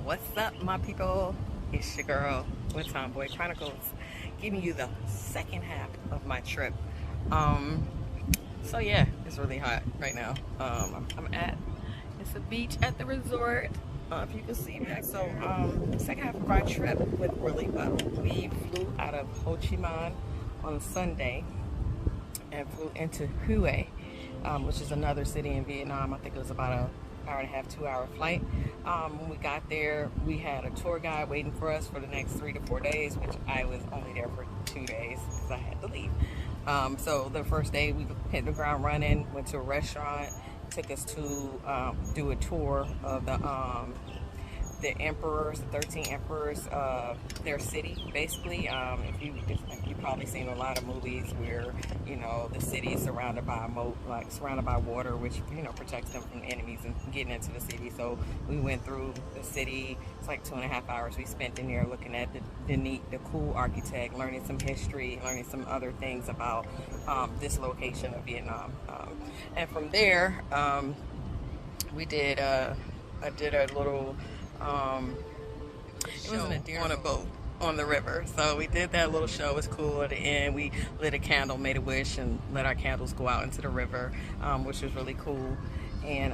What's up, my people? It's your girl with Tomboy Chronicles, giving you the second half of my trip. So yeah, it's really hot right now. It's a beach at the resort. If you can see that. So the second half of our trip went really well. We flew out of Ho Chi Minh on Sunday and flew into Hue, which is another city in Vietnam. I think it was about an hour and a half, 2 hour flight. When we got there, we had a tour guide waiting for us for the next 3 to 4 days, which I was only there for 2 days because I had to leave. So the first day we hit the ground running, went to a restaurant, took us to do a tour of the emperors, the 13 emperors, their city, basically. If you've probably seen a lot of movies where, you know, the city is surrounded by a moat, like surrounded by water, which, you know, protects them from enemies and getting into the city. So we went through the city. It's like 2.5 hours we spent in there looking at the cool architect, learning some history, learning some other things about this location of Vietnam. And from there, I did a little it wasn't a deer on a boat on the river. So we did that little show. It was cool. At the end, we lit a candle, made a wish, and let our candles go out into the river, which was really cool. And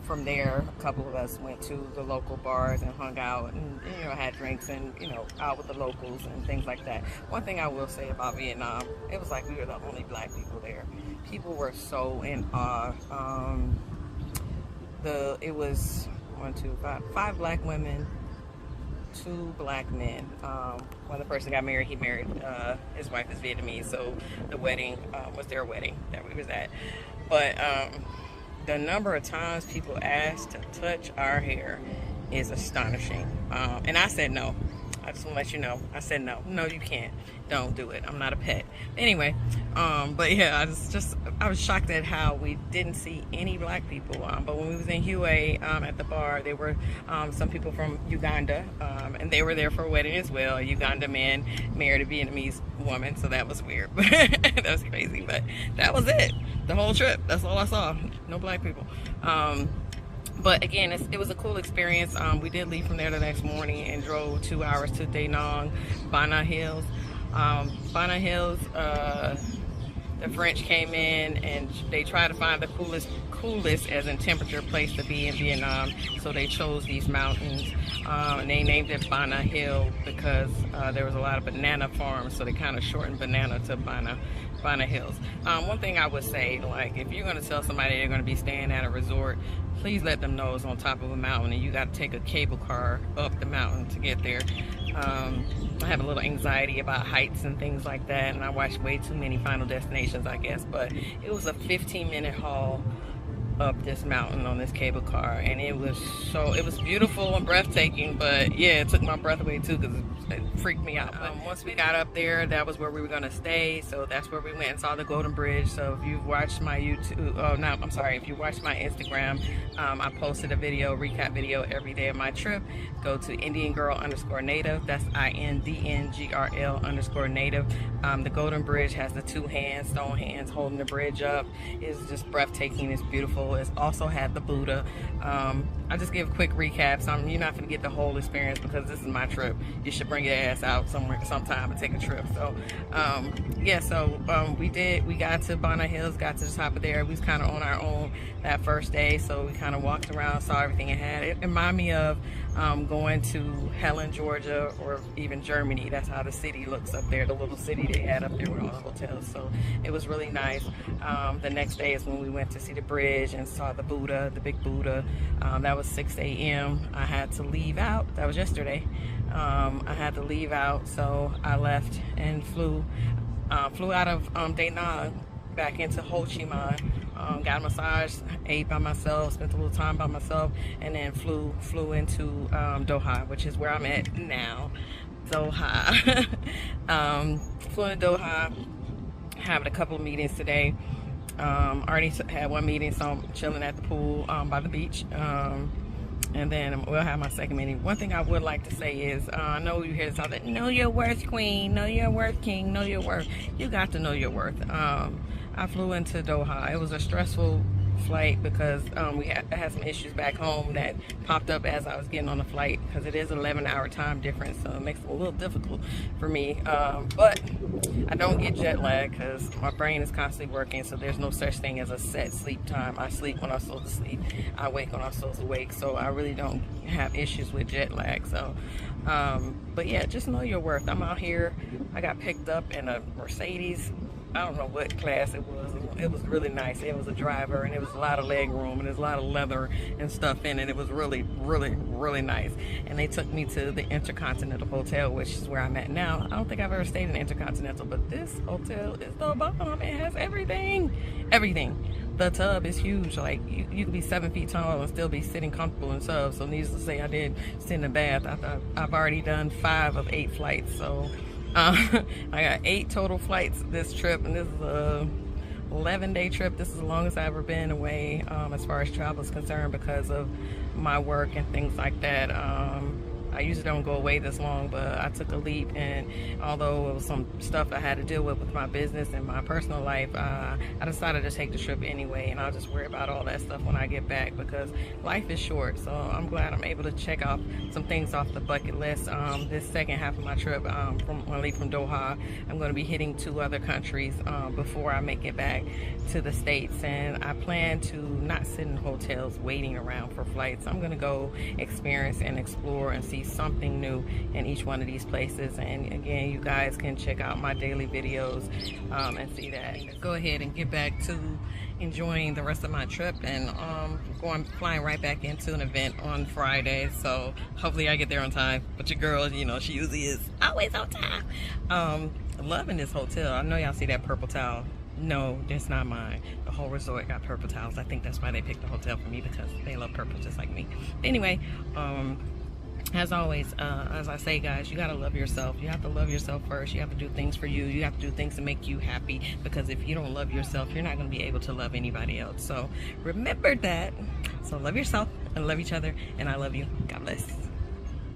from there, a couple of us went to the local bars and hung out and, you know, had drinks and, you know, out with the locals and things like that. One thing I will say about Vietnam, it was like we were the only black people there. People were so in awe. It was 5 black women, 2 black men. When the person got married, he married his wife is Vietnamese, so the wedding was their wedding that we was at. But the number of times people asked to touch our hair is astonishing. And I said no. I just want to let you know. I said no. No, you can't. Don't do it. I'm not a pet. Anyway, but yeah, I was shocked at how we didn't see any black people. But when we was in Hue at the bar, there were some people from Uganda, and they were there for a wedding as well. A Uganda man married a Vietnamese woman, so that was weird. That was crazy. But that was it. The whole trip. That's all I saw. No black people. But again, it was a cool experience. We did leave from there the next morning and drove 2 hours to Da Nang, Bana Hills. Bana Hills, the French came in and they tried to find the coolest as in temperature place to be in Vietnam. So they chose these mountains, and they named it Bana Hill because there was a lot of banana farms. So they kind of shortened banana to Bana Hills. One thing I would say, like, if you're going to tell somebody they're going to be staying at a resort, please let them know it's on top of a mountain and you got to take a cable car up the mountain to get there. I have a little anxiety about heights and things like that, and I watched way too many Final Destinations, I guess, but it was a 15-minute haul up this mountain on this cable car, and it was beautiful and breathtaking. But yeah, it took my breath away too because it freaked me out. But once we got up there, that was where we were going to stay, so that's where we went and saw the Golden Bridge. So if you've watched my if you watched my Instagram, I posted a recap video every day of my trip. Go to IndianGirl_Native. That's INDNGRL_Native. The Golden Bridge has the 2 stone hands holding the bridge up. It's just breathtaking. It's beautiful. It's also had the Buddha. I just give quick recaps. You're not going to get the whole experience because this is my trip. You should bring your ass out sometime and take a trip. So yeah, so we got to Bana Hills, got to the top of there. We was kind of on our own that first day, so we kind of walked around, saw everything it had. It reminded me of going to Helen, Georgia, or even Germany. That's how the city looks up there, the little city they had up there with all the hotels. So it was really nice. The next day is when we went to see the bridge and saw the Buddha, the big Buddha. That was 6 a.m. I had to leave out. That was yesterday. I had to leave out, so I left and flew out of Da Nang back into Ho Chi Minh. Got a massage, ate by myself, spent a little time by myself, and then flew into Doha, which is where I'm at now. Doha. Flew in Doha, having a couple of meetings today. Already had one meeting, so I'm chilling at the pool by the beach. And then we'll have my second meeting. One thing I would like to say is, I know you hear this all that, know your worth, queen, know your worth, king, know your worth. You got to know your worth. I flew into Doha. It was a stressful flight because I had some issues back home that popped up as I was getting on the flight, because it is an 11-hour time difference, so it makes it a little difficult for me. But I don't get jet lag because my brain is constantly working, so there's no such thing as a set sleep time. I sleep when I'm supposed to sleep, I wake when I'm supposed to wake, so I really don't have issues with jet lag. So but yeah, just know your worth. I'm out here. I got picked up in a Mercedes. I don't know what class it was. It was really nice. It was a driver, and it was a lot of leg room, and there's a lot of leather and stuff in it. It was really, really, really nice. And they took me to the Intercontinental Hotel, which is where I'm at now. I don't think I've ever stayed in Intercontinental, but this hotel is the bomb. It has everything. Everything. The tub is huge. Like, you can be 7 feet tall and still be sitting comfortable in tubs. So needless to say, I did sit in the bath. I've already done 5 of 8 flights. So I got 8 total flights this trip, and this is a 11-day trip. This is the longest I've ever been away as far as travel is concerned, because of my work and things like that. I usually don't go away this long, but I took a leap, and although it was some stuff I had to deal with my business and my personal life, I decided to take the trip anyway, and I'll just worry about all that stuff when I get back, because life is short. So I'm glad I'm able to check off some things off the bucket list. This second half of my trip, when I leave from Doha, I'm going to be hitting 2 other countries before I make it back to the States, and I plan to not sit in hotels waiting around for flights. I'm going to go experience and explore and see something new in each one of these places. And again, you guys can check out my daily videos and see that. Go ahead and get back to enjoying the rest of my trip, and flying right back into an event on Friday, so hopefully I get there on time. But your girl, you know, she usually is always on time. Loving this hotel. I know y'all see that purple towel. No, that's not mine. The whole resort got purple towels. I think that's why they picked the hotel for me, because they love purple just like me. Anyway, as always, as I say, guys, you gotta love yourself. You have to love yourself first. You have to do things for you. You have to do things to make you happy, because if you don't love yourself, you're not gonna be able to love anybody else. So remember that. So love yourself and love each other, and I love you. God bless.